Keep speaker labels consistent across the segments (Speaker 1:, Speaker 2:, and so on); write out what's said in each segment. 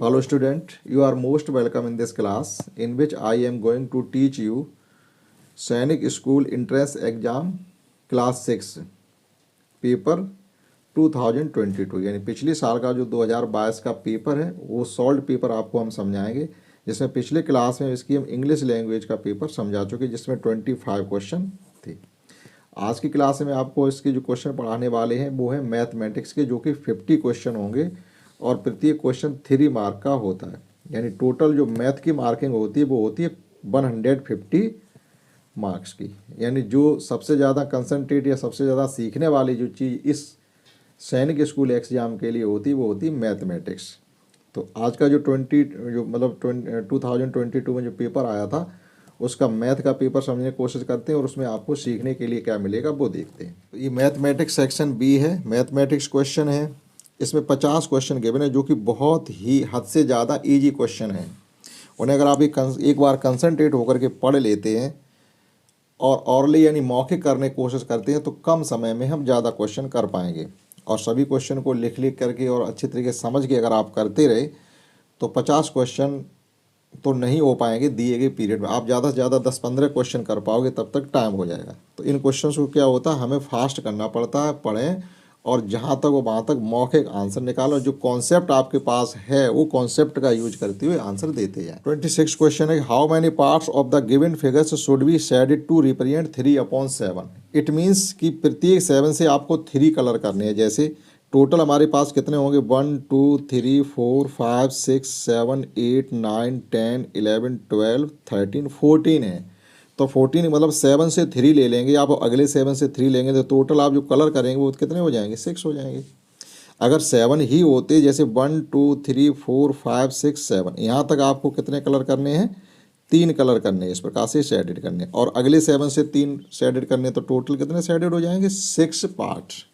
Speaker 1: Hello student, you are most welcome in this class in which I am going to teach you सैनिक school entrance exam class 6 paper 2022 यानी पिछले साल का जो 2022 का paper है वो सॉल्व पेपर आपको हम समझाएंगे, जिसमें पिछले क्लास में इसकी हम इंग्लिश लैंग्वेज का पेपर समझा चुके जिसमें 25 क्वेश्चन थे। आज की क्लास में आपको इसके जो क्वेश्चन पढ़ाने वाले हैं वो है मैथमेटिक्स के, जो कि 50 क्वेश्चन होंगे और प्रत्येक क्वेश्चन 3 मार्क का होता है। यानी टोटल जो मैथ की मार्किंग होती है वो होती है 150 मार्क्स की। यानी जो सबसे ज़्यादा कंसंट्रेट या सबसे ज़्यादा सीखने वाली जो चीज़ इस सैनिक स्कूल एग्ज़ाम के लिए होती है वो होती है मैथमेटिक्स। तो आज का जो 2022 में जो पेपर आया था उसका मैथ का पेपर समझने की कोशिश करते हैं और उसमें आपको सीखने के लिए क्या मिलेगा वो देखते हैं। तो ये मैथमेटिक्स सेक्शन बी है, मैथमेटिक्स क्वेश्चन है। इसमें 50 क्वेश्चन गिवन है जो कि बहुत ही हद से ज़्यादा इजी क्वेश्चन है। उन्हें अगर आप एक बार कंसंट्रेट होकर के पढ़ लेते हैं और ऑरली यानी मौखिक करने की कोशिश करते हैं तो कम समय में हम ज़्यादा क्वेश्चन कर पाएंगे। और सभी क्वेश्चन को लिख करके और अच्छी तरीके से समझ के अगर आप करते रहे तो 50 क्वेश्चन तो नहीं हो पाएंगे दिए गए पीरियड में। आप ज़्यादा से ज़्यादा 10-15 क्वेश्चन कर पाओगे, तब तक टाइम हो जाएगा। तो इन क्वेश्चंस को क्या होता है, हमें फास्ट करना पड़ता है, पढ़ें और जहाँ तक हो वहाँ तक मौखिक आंसर निकालो। जो कॉन्सेप्ट आपके पास है वो कॉन्सेप्ट का यूज करते हुए आंसर देते हैं। 26 क्वेश्चन है, how many parts of the given figures should be shaded to represent 3/7। It means कि प्रत्येक 7 से आपको 3 कलर करने हैं। जैसे टोटल हमारे पास कितने होंगे, 1 2 3 4 5 6 7 8 9 10 11 12 13 14 है। तो 14 मतलब 7 से 3 ले लेंगे, आप अगले 7 से 3 लेंगे तो टोटल आप जो कलर करेंगे वो कितने हो जाएंगे, 6 हो जाएंगे। अगर 7 ही होते, जैसे 1 2 3 4 5 6 7, यहाँ तक आपको कितने कलर करने हैं, 3 कलर करने हैं, इस प्रकार से शेडेड करने। और अगले 7 से 3 शेडेड करने, तो टोटल कितने शेडेड हो जाएंगे, 6 parts.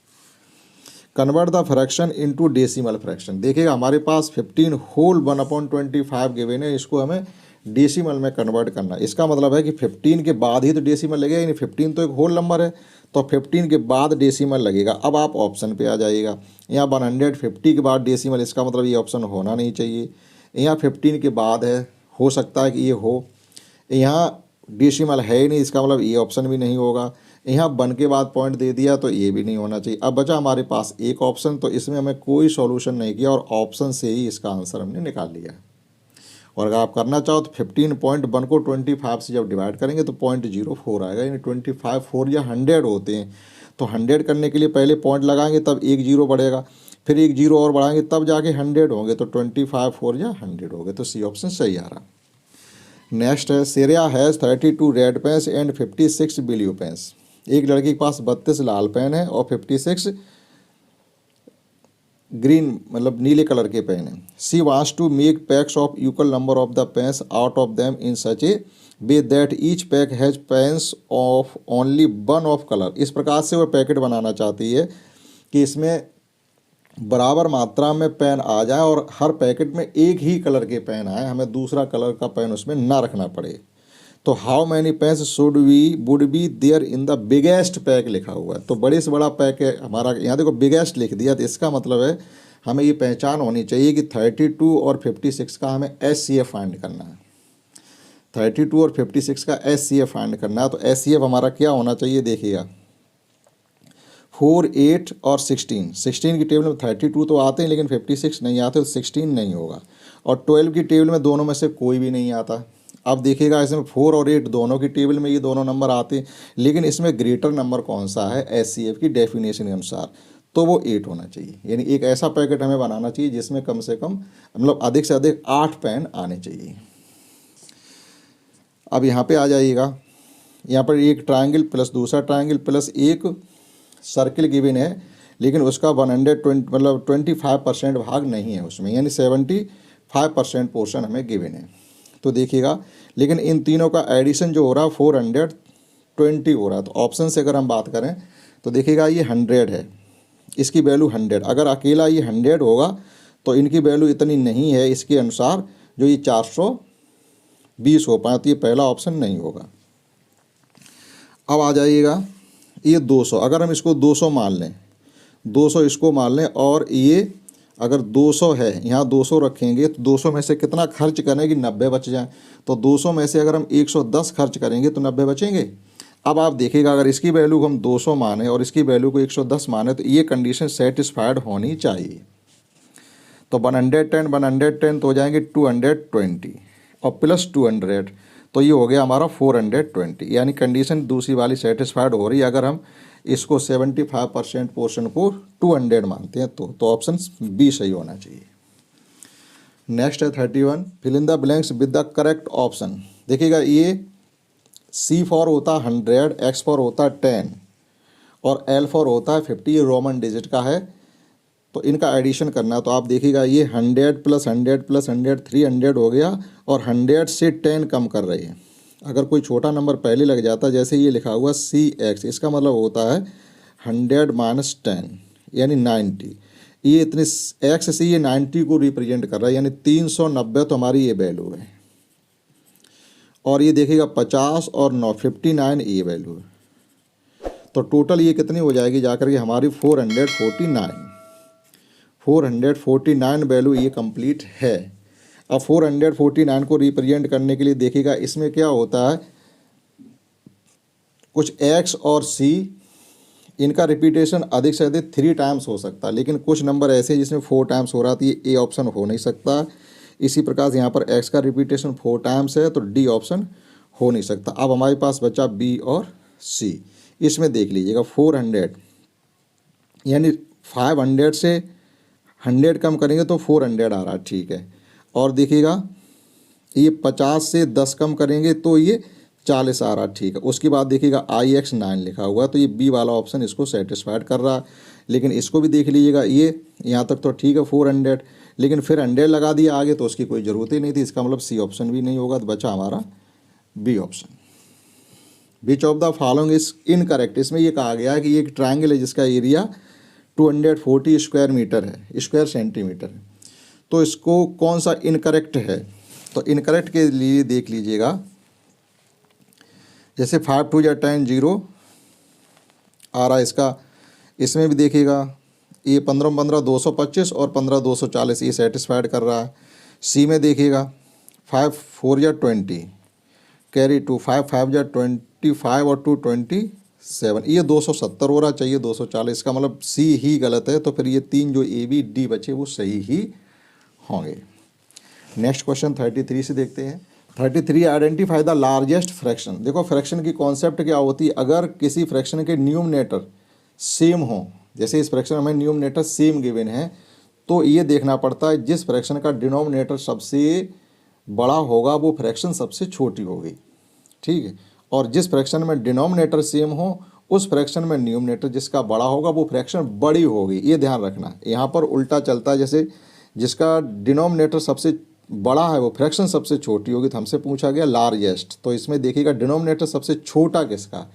Speaker 1: Convert the fraction into decimal fraction. देखिएगा हमारे पास 15 होल 1/25 गिवन है, इसको हमें डेसिमल में कन्वर्ट करना। इसका मतलब है कि 15 के बाद ही तो डेसिमल लगेगा, यानी 15 तो एक होल नंबर है तो 15 के बाद डेसिमल लगेगा। अब आप ऑप्शन पे आ जाइएगा, यहाँ 150 के बाद डेसिमल, इसका मतलब ये ऑप्शन होना नहीं चाहिए। यहाँ 15 के बाद है, हो सकता है कि ये हो, यहाँ डेसिमल है ही नहीं, इसका मतलब ये ऑप्शन भी नहीं होगा। यहाँ 1 के बाद पॉइंट दे दिया तो ये भी नहीं होना चाहिए। अब बचा हमारे पास एक ऑप्शन, तो इसमें हमें कोई सॉल्यूशन नहीं किया और ऑप्शन से ही इसका आंसर हमने निकाल लिया। और अगर आप करना चाहो तो 15.1 को 25 से जब डिवाइड करेंगे तो 0.04 आएगा, यानी 25 4 या 100 होते हैं। तो 100 करने के लिए पहले पॉइंट लगाएंगे तब एक जीरो बढ़ेगा, फिर एक जीरो और बढ़ाएंगे तब जाके 100 होंगे। तो 25 4 या 100 हो गए, तो सी ऑप्शन सही आ रहा। नेक्स्ट है, Seriya has 32 red pens and 56 blue pens. एक लड़के के पास 32 लाल पेन है और 56 ग्रीन मतलब नीले कलर के पेन है। She wants to make packs of equal number of the pens out of them in such a way that each pack has pens of only 1 of colour. इस प्रकार से वो पैकेट बनाना चाहती है कि इसमें बराबर मात्रा में पेन आ जाए और हर पैकेट में एक ही कलर के पेन आए, हमें दूसरा कलर का पेन उसमें ना रखना पड़े। तो how many pens would be there in the biggest pack लिखा हुआ है। तो बड़े से बड़ा पैक है हमारा, यहाँ देखो बिगेस्ट लिख दिया, तो इसका मतलब है हमें ये पहचान होनी चाहिए कि 32 और 56 का हमें SCF फाइंड करना है। 32 और 56 का SCF फाइंड करना है। तो SCF हमारा क्या होना चाहिए, देखिएगा 4 8 और 16 की टेबल में 32 तो आते हैं लेकिन 56 नहीं आते, तो 16 नहीं होगा। और 12 की टेबल में दोनों में से कोई भी नहीं आता। अब देखिएगा इसमें 4 और 8 दोनों की टेबल में ये दोनों नंबर आते हैं, लेकिन इसमें ग्रेटर नंबर कौन सा है SCF की डेफिनेशन के अनुसार, तो वो 8 होना चाहिए। यानी एक ऐसा पैकेट हमें बनाना चाहिए जिसमें कम से कम मतलब अधिक से अधिक 8 पेन आने चाहिए। अब यहाँ पे आ जाइएगा, यहाँ पर एक ट्रायंगल प्लस दूसरा ट्रायंगल प्लस एक सर्किल गिवन है, लेकिन उसका 120 मतलब 25% भाग नहीं है उसमें, यानी 75% पोर्शन हमें गिवन है। तो देखिएगा, लेकिन इन तीनों का एडिशन जो हो रहा है 420 हो रहा है। तो ऑप्शन से अगर हम बात करें तो देखिएगा ये 100 है, इसकी वैल्यू 100। अगर अकेला ये 100 होगा तो इनकी वैल्यू इतनी नहीं है इसके अनुसार जो ये 420 हो पाए, तो ये पहला ऑप्शन नहीं होगा। अब आ जाइएगा ये 200, अगर हम इसको 200 मान लें, 200 इसको मान लें और ये अगर 200 है, यहाँ 200 रखेंगे तो 200 में से कितना खर्च करें कि 90 बच जाए। तो 200 में से अगर हम 110 खर्च करेंगे तो 90 बचेंगे। अब आप देखिएगा अगर इसकी वैल्यू को हम 200 माने और इसकी वैल्यू को 110 माने तो ये कंडीशन सेटिस्फाइड होनी चाहिए। तो 110 110 तो हो जाएंगे 220 और प्लस 200 तो ये हो गया हमारा 420, यानी कंडीशन दूसरी वाली सेटिस्फाइड हो रही है अगर हम इसको 75% पोर्शन को 200 मानते हैं तो ऑप्शन बी सही होना चाहिए। नेक्स्ट है 31, fill in the blanks with the correct option. देखिएगा ये C फॉर होता है 100, X फॉर होता है 10 और L फॉर होता है 50, ये रोमन डिजिट का है। तो इनका एडिशन करना, तो आप देखिएगा ये 100 + 100 + 100 300 हो गया और 100 से 10 कम कर रहे हैं। अगर कोई छोटा नंबर पहले लग जाता, जैसे ये लिखा हुआ CX, इसका मतलब होता है 100 - 10 यानी 90। ये इतने X से ये 90 को रिप्रेजेंट कर रहा है, यानी 390 तो हमारी ये वैल्यू है। और ये देखिएगा 50 और 59 ये वैल्यू है। तो टोटल ये कितनी हो जाएगी जाकर के हमारी 449 वैल्यू ये कंप्लीट है। अब 449 को रिप्रेजेंट करने के लिए देखिएगा इसमें क्या होता है, कुछ X और C इनका रिपीटेशन अधिक से अधिक 3 टाइम्स हो सकता है, लेकिन कुछ नंबर ऐसे हैं जिसमें 4 टाइम्स हो रहा था, ये A ऑप्शन हो नहीं सकता। इसी प्रकार से यहाँ पर X का रिपीटेशन 4 टाइम्स है तो D ऑप्शन हो नहीं सकता। अब हमारे पास बचा B और C। इसमें देख लीजिएगा 400 यानी 500 से 100 कम करेंगे तो 400 आ रहा है, ठीक है। और देखिएगा ये 50 से 10 कम करेंगे तो ये 40 आ रहा, ठीक है। उसके बाद देखिएगा IX 9 लिखा हुआ है तो ये बी वाला ऑप्शन इसको सेटिस्फाइड कर रहा है। लेकिन इसको भी देख लीजिएगा, ये यहाँ तक तो ठीक है 400, लेकिन फिर 100 लगा दिया आगे तो उसकी कोई ज़रूरत ही नहीं थी, इसका मतलब सी ऑप्शन भी नहीं होगा। तो बचा हमारा B option. Which of the following is incorrect. इसमें ये कहा गया है कि ये एक ट्रायंगल है जिसका एरिया 240 स्क्वायर मीटर है, स्क्वायर सेंटीमीटर है, तो इसको कौन सा इनकरेक्ट है। तो इनकरेक्ट के लिए देख लीजिएगा, जैसे 5 2 या 10 0 आ रहा है इसका। इसमें भी देखिएगा ये 15 15 225 और 15 240 ये सेटिस्फाइड कर रहा है। सी में देखिएगा 5 4 या 20 कैरी 2 5 5 या 25 और 2 27 ये 270 हो रहा चाहिए 240, का मतलब सी ही गलत है। तो फिर ये 3 जो ए बी डी बचे वो सही ही होंगे। नेक्स्ट क्वेश्चन 33 से देखते हैं। 33, आइडेंटिफाई द लार्जेस्ट फ्रैक्शन। देखो फ्रैक्शन की कॉन्सेप्ट क्या होती है, अगर किसी फ्रैक्शन के न्यूमरेटर सेम हो, जैसे इस फ्रैक्शन में न्यूमरेटर सेम गिवन है, तो ये देखना पड़ता है जिस फ्रैक्शन का डिनोमिनेटर सबसे बड़ा होगा वो फ्रैक्शन सबसे छोटी होगी, ठीक है। और जिस फ्रैक्शन में डिनोमिनेटर सेम हो उस फ्रैक्शन में न्यूमरेटर जिसका बड़ा होगा वो फ्रैक्शन बड़ी होगी। ये ध्यान रखना, यहाँ पर उल्टा चलता है, जैसे जिसका डिनोमिनेटर सबसे बड़ा है वो फ्रैक्शन सबसे छोटी होगी। तो हमसे पूछा गया लार्जेस्ट, तो इसमें देखिएगा डिनोमिनेटर सबसे छोटा किसका,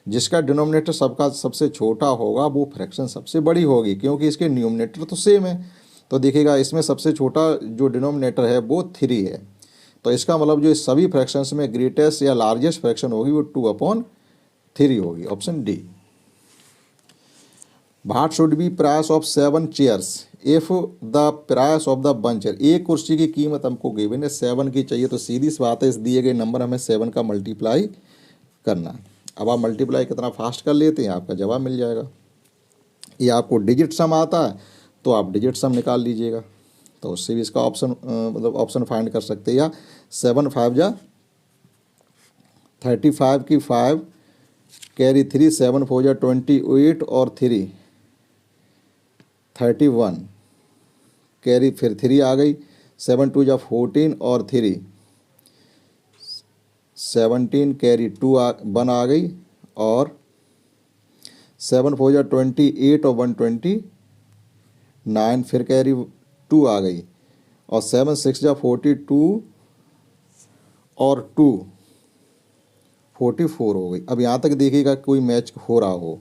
Speaker 1: जिसका डिनोमिनेटर सबका सबसे छोटा होगा वो फ्रैक्शन सबसे बड़ी होगी, क्योंकि इसके न्यूमरेटर तो सेम है। तो देखिएगा इसमें सबसे छोटा जो डिनोमिनेटर है वो 3 है, तो इसका मतलब जो सभी फ्रैक्शंस में ग्रेटेस्ट या लार्जेस्ट फ्रैक्शन होगी वो 2/3 होगी, option D. What should be price of 7 chairs if the price of the 1 chair. एक कुर्सी की कीमत हमको गिवन है 7 की चाहिए, तो सीधी सी बात है इस दिए गए नंबर हमें 7 का मल्टीप्लाई करना। अब आप मल्टीप्लाई कितना फास्ट कर लेते हैं आपका जवाब मिल जाएगा। ये आपको डिजिट सम आता है तो आप डिजिट सम निकाल लीजिएगा, तो उससे भी इसका ऑप्शन मतलब ऑप्शन फाइंड कर सकते हैं। या 7 5 जा 35 की 5 कैरी 3 7 4 जा 28 और 3 31 कैरी फिर 3 आ गई, 7 2 जा 14 और 3 17 कैरी 1 आ गई और 7 4 जा 28 और 129 फिर कैरी 2 आ गई और 7 6 जा 42 और 2 44 हो गई। अब यहाँ तक देखिएगा कोई मैच हो रहा हो।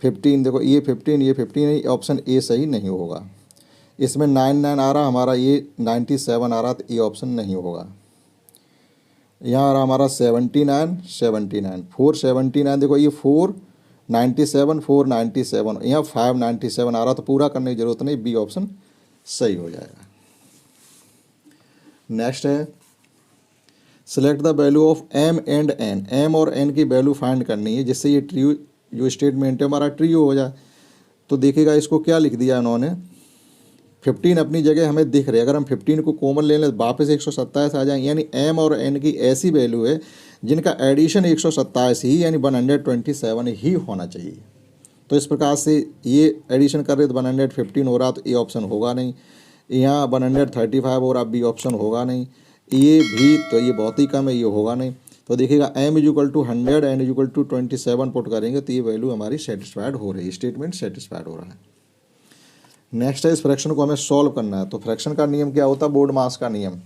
Speaker 1: 15 देखो ये 15 ऑप्शन ए सही नहीं होगा। इसमें 99 आ रहा हमारा, ये 97 आ रहा, तो ये ऑप्शन नहीं होगा। यहाँ आ रहा हमारा 79 479 देखो ये 497 497, यहाँ 597 आ रहा, तो पूरा करने की ज़रूरत नहीं, बी ऑप्शन सही हो जाएगा। नेक्स्ट है select the value of m and n, m और n की वैल्यू फाइंड करनी है जिससे ये ट्रियो जो स्टेटमेंट है हमारा ट्रियो हो जाए। तो देखिएगा इसको क्या लिख दिया इन्होंने, 15 अपनी जगह हमें दिख रही है, अगर हम 15 को कॉमन ले लें वापस 127 आ जाएंगे, यानी m और n की ऐसी वैल्यू है जिनका एडिशन 127 ही यानी 127 ही होना चाहिए। तो इस प्रकार से ये एडिशन कर रहे तो 115 हो रहा, तो ए ऑप्शन होगा नहीं। यहाँ 135 हो रहा, बी ऑप्शन होगा नहीं। ये भी तो ये बहुत ही कम है, ये होगा नहीं। तो देखिएगा m equal to 100 n equal to 27 put करेंगे तो ये वैल्यू हमारी सेटिस्फाइड हो रही है, स्टेटमेंट सेटिस्फाइड हो रहा है। नेक्स्ट है इस फ्रैक्शन को हमें सॉल्व करना है। तो फ्रैक्शन का नियम क्या होता है, बोर्ड मास का नियम,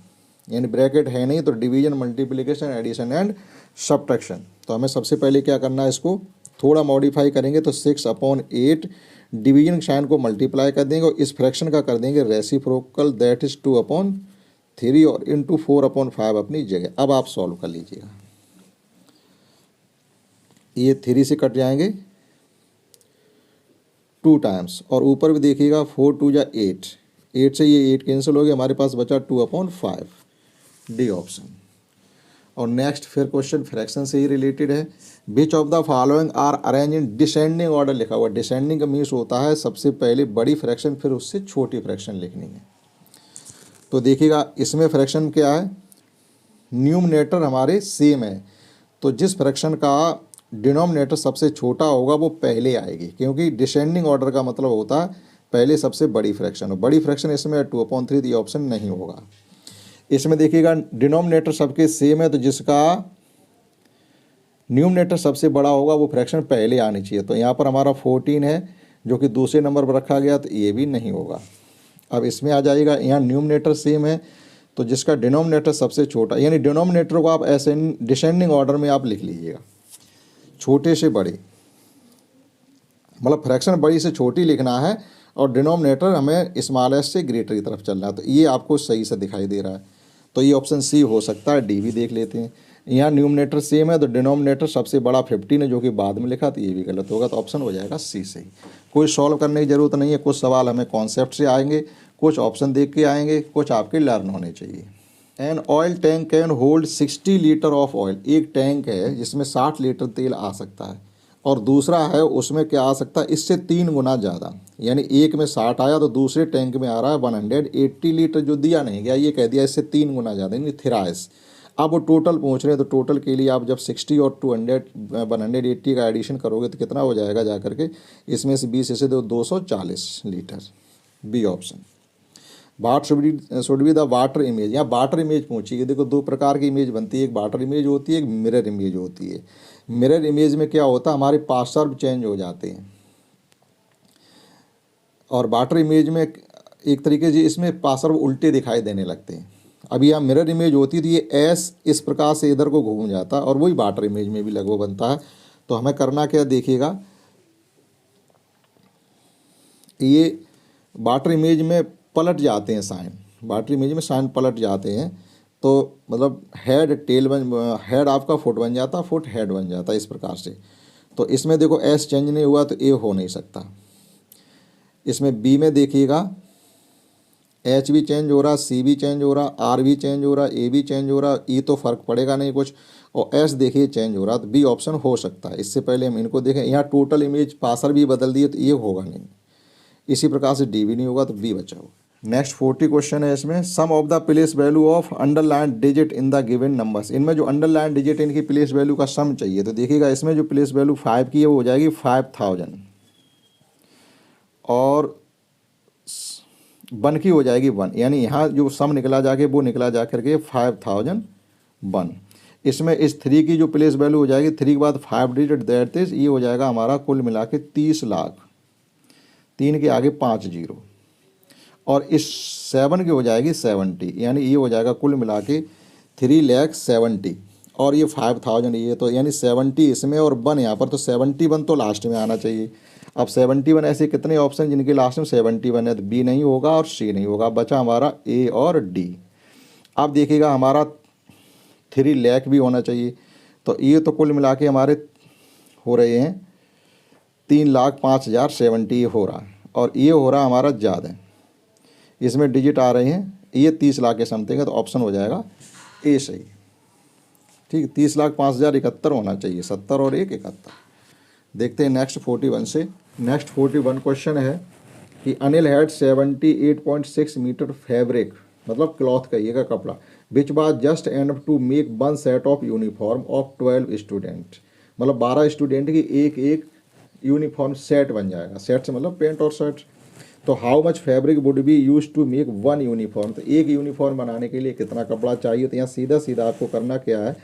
Speaker 1: यानी ब्रैकेट है नहीं तो division, multiplication, addition and subtraction. तो हमें सबसे पहले क्या करना है, इसको थोड़ा मॉडिफाई करेंगे तो 6/8 डिवीजन साइन को मल्टीप्लाई कर देंगे और इस फ्रैक्शन का कर देंगे रेसिप्रोकल, दैट इज 2/3 और इंटू 4/5 अपनी जगह। अब आप सॉल्व कर लीजिएगा, ये 3 से कट जाएंगे 2 टाइम्स और ऊपर भी देखिएगा 4 2 जा 8, 8 से ये 8 कैंसिल हो गया, हमारे पास बचा 2/5, डी ऑप्शन। और नेक्स्ट फिर क्वेश्चन फ्रैक्शन से ही रिलेटेड है। Which of the following are arrange in descending order लिखा हुआ है। डिसेंडिंग का मीन्स होता है सबसे पहले बड़ी फ्रैक्शन फिर उससे छोटी फ्रैक्शन लिखनी है। तो देखिएगा इसमें फ्रैक्शन क्या है, न्यूमरेटर हमारे सेम है, तो जिस फ्रैक्शन का डिनोमिनेटर सबसे छोटा होगा वो पहले आएगी, क्योंकि डिसेंडिंग ऑर्डर का मतलब होता है पहले सबसे बड़ी फ्रैक्शन हो। बड़ी फ्रैक्शन इसमें 2/3, ये ऑप्शन नहीं होगा। इसमें देखिएगा डिनोमिनेटर सबके सेम है, तो जिसका न्यूमरेटर सबसे बड़ा होगा वो फ्रैक्शन पहले आनी चाहिए। तो यहाँ पर हमारा 14 है जो कि दूसरे नंबर पर रखा गया, तो ये भी नहीं होगा। अब इसमें आ जाएगा, यहाँ न्यूमरेटर सेम है तो जिसका डिनोमिनेटर सबसे छोटा, यानी डिनोमिनेटर को आप ऐसे डिसेंडिंग ऑर्डर में आप लिख लीजिएगा, छोटे से बड़े, मतलब फ्रैक्शन बड़ी से छोटी लिखना है और डिनोमिनेटर हमें स्मॉलेस्ट से ग्रेटर की तरफ चलना है। तो ये आपको सही से दिखाई दे रहा है, तो ये ऑप्शन सी हो सकता है। डी भी देख लेते हैं, यहाँ न्यूमरेटर सेम है तो डिनोमिनेटर सबसे बड़ा 15 है जो कि बाद में लिखा, तो ये भी गलत होगा, तो ऑप्शन हो जाएगा सी सही। कोई सॉल्व करने की ज़रूरत नहीं है, कुछ सवाल हमें कॉन्सेप्ट से आएंगे, कुछ ऑप्शन देख के आएंगे, कुछ आपके लर्न होने चाहिए। An oil tank can hold 60 litre of oil. एक टैंक है जिसमें 60 लीटर तेल आ सकता है और दूसरा है उसमें क्या आ सकता है, इससे 3 गुना ज़्यादा, यानी एक में 60 आया तो दूसरे टैंक में आ रहा है 180 लीटर, जो दिया नहीं गया, ये कह दिया इससे 3 गुना ज़्यादा, यानी थ्राइस। अब वो टोटल पूछ रहे हैं, तो टोटल के लिए आप जब 60 और 180 का एडिशन करोगे तो कितना हो जाएगा जा करके, इसमें से 20 से 240 litre, B option. What should be the water image. यहाँ वाटर इमेज पूछी है, देखो 2 प्रकार की इमेज बनती है, एक वाटर इमेज होती है, एक मिरर इमेज होती है। मिरर इमेज में क्या होता है, हमारे पार्श्व चेंज हो जाते हैं और वाटर इमेज में एक तरीके से इसमें पार्श्व उल्टे दिखाई देने लगते हैं। अभी यहाँ मिरर इमेज होती थी, ये एस इस प्रकार से इधर को घूम जाता है और वही वाटर इमेज में भी लगभग बनता है। तो हमें करना क्या, देखिएगा ये वाटर इमेज में पलट जाते हैं साइन, वाटर इमेज में साइन पलट जाते हैं, तो मतलब हेड टेल हेड आपका फुट बन जाता, फुट हेड बन जाता है इस प्रकार से। तो इसमें देखो एस चेंज नहीं हुआ तो ए हो नहीं सकता। इसमें बी में देखिएगा एच भी चेंज हो रहा, सी भी चेंज हो रहा, आर भी चेंज हो रहा, ए भी चेंज हो रहा, ई तो फर्क पड़ेगा नहीं कुछ, और एस देखिए चेंज हो रहा, तो बी ऑप्शन हो सकता है। इससे पहले हम इनको देखें, यहाँ टोटल इमेज पासर भी बदल दिए तो ये होगा नहीं, इसी प्रकार से डी भी नहीं होगा, तो बी बचा हो। नेक्स्ट 40 क्वेश्चन है, इसमें sum of the place value of underline digit in the given numbers. इनमें जो अंडरलाइन डिजिट इनकी प्लेस वैल्यू का सम चाहिए, तो देखिएगा इसमें जो प्लेस वैल्यू 5 की है वो हो जाएगी 5000 और 1 की हो जाएगी 1, यानी यहाँ जो सम निकला जाके वो निकला जा करके 5001। इसमें इस 3 की जो प्लेस वैल्यू हो जाएगी, 3 के बाद 5 डिजिट, दैट इज ये हो जाएगा हमारा कुल मिला के 30 लाख, 3 के आगे 5 जीरो, और इस 7 की हो जाएगी 70, यानी ये हो जाएगा कुल मिला के 3,70,000 और ये 5000, ये तो यानी 70 इसमें और 1 यहाँ पर, तो 71 तो लास्ट में आना चाहिए। अब 71 ऐसे कितने ऑप्शन जिनके लास्ट में 71 है, तो बी नहीं होगा और सी नहीं होगा, बचा हमारा ए और डी। अब देखिएगा हमारा 3 लाख भी होना चाहिए, तो ये तो कुल मिला के हमारे हो रहे हैं 3,05,070 हो रहा है और ये हो रहा हमारा ज़्यादा, इसमें डिजिट आ रहे हैं, ये 30 लाख के समथिंग है, तो ऑप्शन हो जाएगा ए सही। ठीक, 30,05,071 होना चाहिए, 70 और 1 71। देखते हैं नेक्स्ट 41 से। नेक्स्ट 41 क्वेश्चन है कि अनिल हैड 78.6 मीटर फैब्रिक, मतलब क्लॉथ कहिएगा कपड़ा, which was just enough to make one set of uniform of 12 student, मतलब 12 स्टूडेंट की एक एक यूनिफॉर्म सेट बन जाएगा। सेट से मतलब पेंट और शर्ट। तो how much fabric would be use to make one uniform, तो एक यूनिफॉर्म बनाने के लिए कितना कपड़ा चाहिए। तो यहाँ सीधा सीधा आपको करना क्या है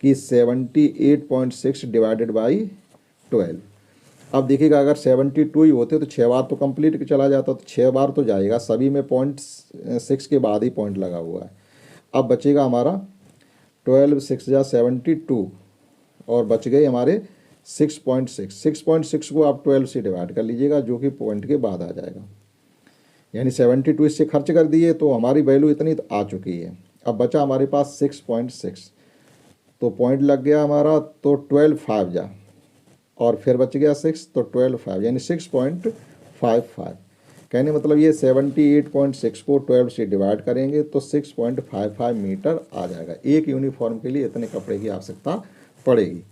Speaker 1: कि 78.6 डिवाइडेड बाई 12। अब देखिएगा अगर 72 ही होते तो 6 बार तो कंप्लीट चला जाता, तो 6 बार तो जाएगा, सभी में 0.6 के बाद ही पॉइंट लगा हुआ है। अब बचेगा हमारा 12 6 जा 72 और बच गए हमारे 6.6। 6.6 को आप 12 से डिवाइड कर लीजिएगा, जो कि पॉइंट के बाद आ जाएगा। यानी 72 इससे खर्च कर दिए तो हमारी वैल्यू इतनी तो आ चुकी है। अब बचा हमारे पास 6.6, तो पॉइंट लग गया हमारा, तो 12 5 जा और फिर बच गया 6, तो 12 5 यानी 6.55। कहने मतलब ये 78.6 को 12 से डिवाइड करेंगे तो 6.55 मीटर आ जाएगा। एक यूनिफॉर्म के लिए इतने कपड़े की आवश्यकता पड़ेगी।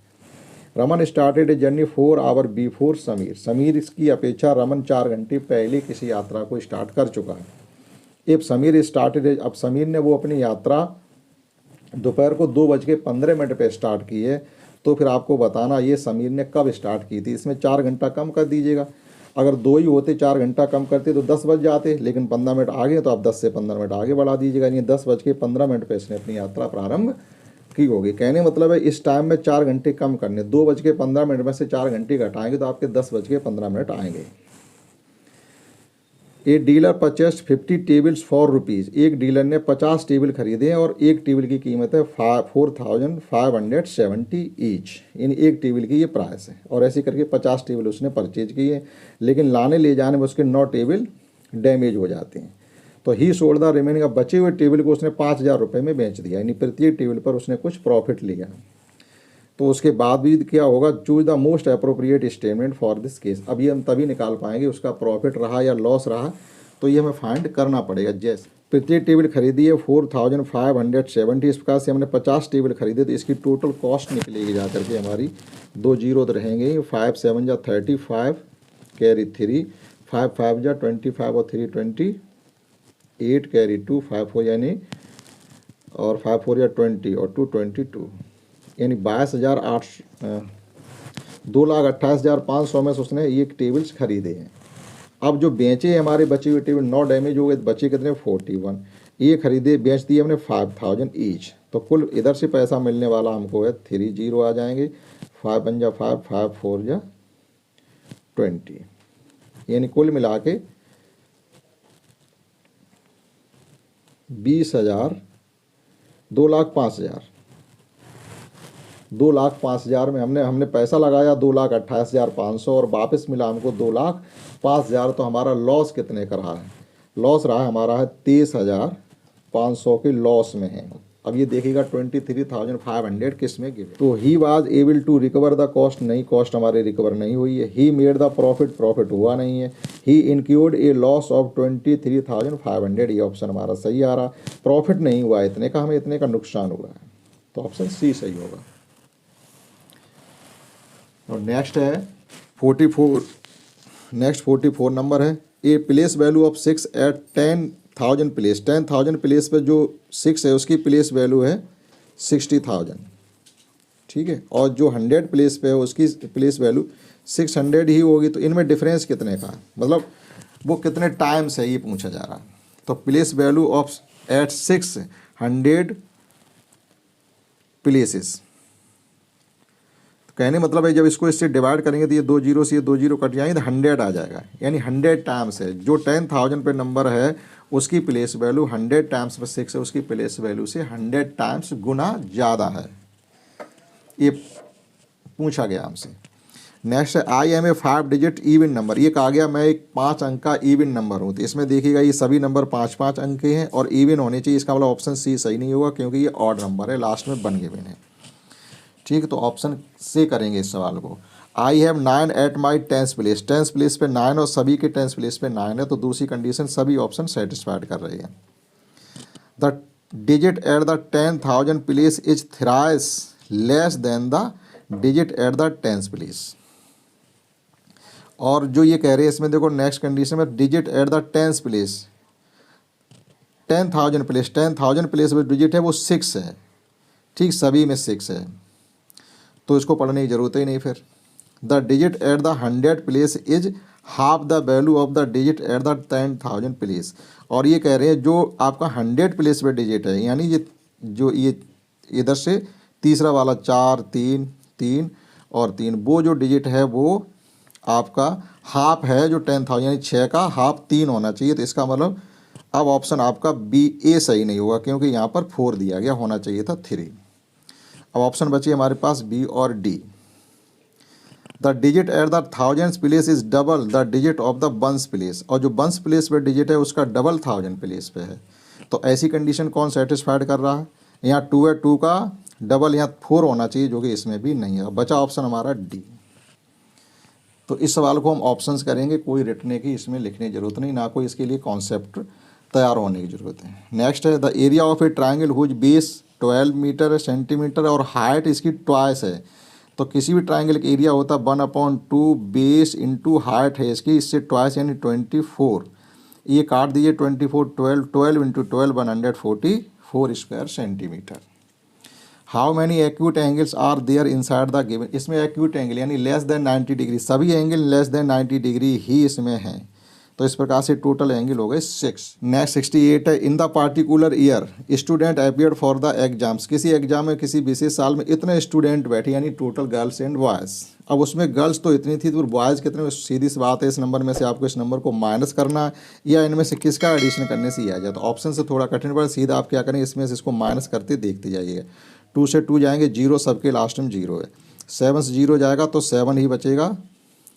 Speaker 1: Raman started a journey 4 hour before Sameer, Sameer इसकी अपेक्षा रमन 4 घंटे पहले किसी यात्रा को स्टार्ट कर चुका है। इफ समीर स्टार्टेड, अब समीर ने वो अपनी यात्रा दोपहर को 2:15 पे स्टार्ट की है, तो फिर आपको बताना ये समीर ने कब स्टार्ट की थी। इसमें 4 घंटा कम कर दीजिएगा। अगर 2 ही होते 4 घंटा कम करते तो 10 बज जाते, लेकिन 15 मिनट आगे तो आप 10 से 15 मिनट आगे बढ़ा दीजिएगा। यानी 10:15 पे इसने अपनी यात्रा प्रारंभ की होगी। कहने मतलब है इस टाइम में 4 घंटे कम करने, 2:15 में से 4 घंटे घटाएंगे तो आपके 10:15 आएंगे। A dealer purchased 50 tables for rupees, एक डीलर ने 50 टेबल खरीदे और एक टेबल की कीमत है 4,570 ईच, इन एक टेबल की ये प्राइस है। और ऐसे करके 50 टेबल उसने परचेज किए, लेकिन लाने ले जाने में उसके 9 टेबल डैमेज हो जाते हैं। तो ही सोल्ड द रिमेनिंग, अब बचे हुए टेबल को उसने 5,000 रुपये में बेच दिया, यानी प्रत्येक टेबल पर उसने कुछ प्रॉफिट लिया। तो उसके बाद भी क्या होगा, choose the most appropriate statement for this case. अब ये हम तभी निकाल पाएंगे उसका प्रॉफिट रहा या लॉस रहा, तो ये हमें फाइंड करना पड़ेगा। जैसे प्रत्येक टेबल खरीदी है 4,570, इस प्रकार से हमने 50 टेबल खरीदे, तो इसकी टोटल कॉस्ट निकलेगी जा करके हमारी, 2 जीरो तो रहेंगे, 5 7 जा 35 कैरी 3, 5 5 जा 25 और 3 28 कैरी 2 5 4 यानी, और 5 4 या 20 और 2 22, यानी 2,28,500 में से उसने ये टेबल्स खरीदे हैं। अब जो बेचे हमारे बचे हुए टेबल 9 डैमेज हो गए, बचे कितने 41, ये खरीदे बेच दिए हमने 5,000 ईच। तो कुल इधर से पैसा मिलने वाला हमको है 3 जीरो आ जाएंगे, 5 1 जा 5 5 4 जा 20, यानी कुल मिला के 20,000, 2,05,000, 2,05,000 में हमने पैसा लगाया 2,28,500 और वापस मिला हमको 2,05,000। तो हमारा लॉस कितने का रहा है, लॉस रहा है हमारा है 23,500 के लॉस में है। अब ये देखिएगा 23,500 किस में गिवे। तो he was able to recover the cost, नहीं कॉस्ट हमारे रिकवर नहीं हुई है। He made the profit, profit हुआ नहीं है। He include a loss of 23,500, ये ऑप्शन हमारा सही आ रहा। प्रॉफिट नहीं हुआ इतने का, हमें इतने का नुकसान हुआ है, तो ऑप्शन सी सही होगा। और नेक्स्ट है 44, नेक्स्ट 44 नंबर है, a place value of 6 at 10,000 place, 10,000 place पे जो 6 है उसकी प्लेस वैल्यू है 60,000, ठीक है। और जो 100 प्लेस पे है उसकी प्लेस वैल्यू 600 ही होगी। तो इनमें डिफरेंस कितने का, मतलब वो कितने टाइम से ये पूछा जा रहा है। तो place value of at 600 places, कहने मतलब है जब इसको इससे डिवाइड करेंगे तो ये 2 जीरो से ये 2 जीरो कट जाएंगे तो 100 आ जाएगा, यानी 100 टाइम्स है। जो 10,000 पे नंबर है उसकी प्लेस वैल्यू 100 टाइम्स पर 6 है, उसकी प्लेस वैल्यू से 100 टाइम्स गुना ज़्यादा है, ये पूछा गया हमसे। नेक्स्ट है I am a 5 digit even number, ये कहा गया मैं एक 5 अंक का इवन नंबर हूँ। तो इसमें देखिएगा ये सभी नंबर 5-5 अंक के हैं और इवन होने चाहिए, इसका मतलब ऑप्शन सी सही नहीं होगा क्योंकि ये ऑड नंबर है, लास्ट में बन गिवन है, ठीक है। तो ऑप्शन से करेंगे इस सवाल को। I have 9 at my 10th place, 10th place पे 9 और सभी के 10th प्लेस पे 9 है, तो दूसरी कंडीशन सभी ऑप्शन सेटिस्फाइड कर रही है। The digit at the 10,000 place is thrice less than the digit at the 10th place. और जो ये कह रहे हैं इसमें देखो नेक्स्ट कंडीशन में digit at the 10th place, 10,000 place, 10,000 place में डिजिट है वो 6 है, ठीक, सभी में 6 है, तो इसको पढ़ने की ज़रूरत ही नहीं। फिर the digit at the 100 place is half the value of the digit at the 10,000 place. और ये कह रहे हैं जो आपका 100 प्लेस पे डिजिट है, यानी ये जो ये इधर से तीसरा वाला 4 3 3 और 3, वो जो डिजिट है वो आपका हाफ है, जो 10,000 यानी 6 का हाफ 3 होना चाहिए। तो इसका मतलब अब ऑप्शन आपका बी ए सही नहीं होगा, क्योंकि यहाँ पर 4 दिया गया, होना चाहिए था 3। अब ऑप्शन बची हमारे पास बी और D. The digit at the 1000 place is double the digit of the 1 place, और जो 1 प्लेस पे डिजिट है उसका डबल 1000 प्लेस पे है, तो ऐसी कंडीशन कौन सेटिस्फाइड कर रहा है? यहाँ 2 है, 2 का डबल यहाँ 4 होना चाहिए, जो कि इसमें भी नहीं है। बचा ऑप्शन हमारा डी। तो इस सवाल को हम ऑप्शंस करेंगे, कोई रटने की इसमें लिखने की जरूरत नहीं, ना कोई इसके लिए कॉन्सेप्ट तैयार होने की ज़रूरत है। नेक्स्ट है the area of a triangle whose base 12 metre centimetre और हाइट इसकी ट्वाइस है। तो किसी भी ट्राइंगल का एरिया होता है 1/2 बेस इंटू हाइट है इसकी, इससे ट्वाइस यानी 24। ये काट दीजिए 24, 12, 12 into 12 144 square centimetre. How many acute angles are there inside the given, इसमें एक्यूट एंगल यानी लेस देन 90 डिग्री, सभी एंगल लेस देन 90 डिग्री ही इसमें हैं, तो इस प्रकार से टोटल एंगल हो गए 6। नेक्स्ट 68 है in the particular year student appeared for the exams, किसी एग्जाम में किसी विशेष साल में इतने स्टूडेंट बैठे, यानी टोटल गर्ल्स एंड बॉयज़। अब उसमें गर्ल्स तो इतनी थी, तो बॉयज़ कितने, सीधी सी बात है इस नंबर में से आपको इस नंबर को माइनस करना है, या इनमें से किसका एडिशन करने से ही आ जाए। तो ऑप्शन से थोड़ा कठिन पड़ा, सीधा आप क्या करें, इसमें से इसको माइनस करते देखते जाइएगा। 2 से 2 जाएंगे, 0 सबके लास्ट में 0 है, 7 से 0 जाएगा तो 7 ही बचेगा,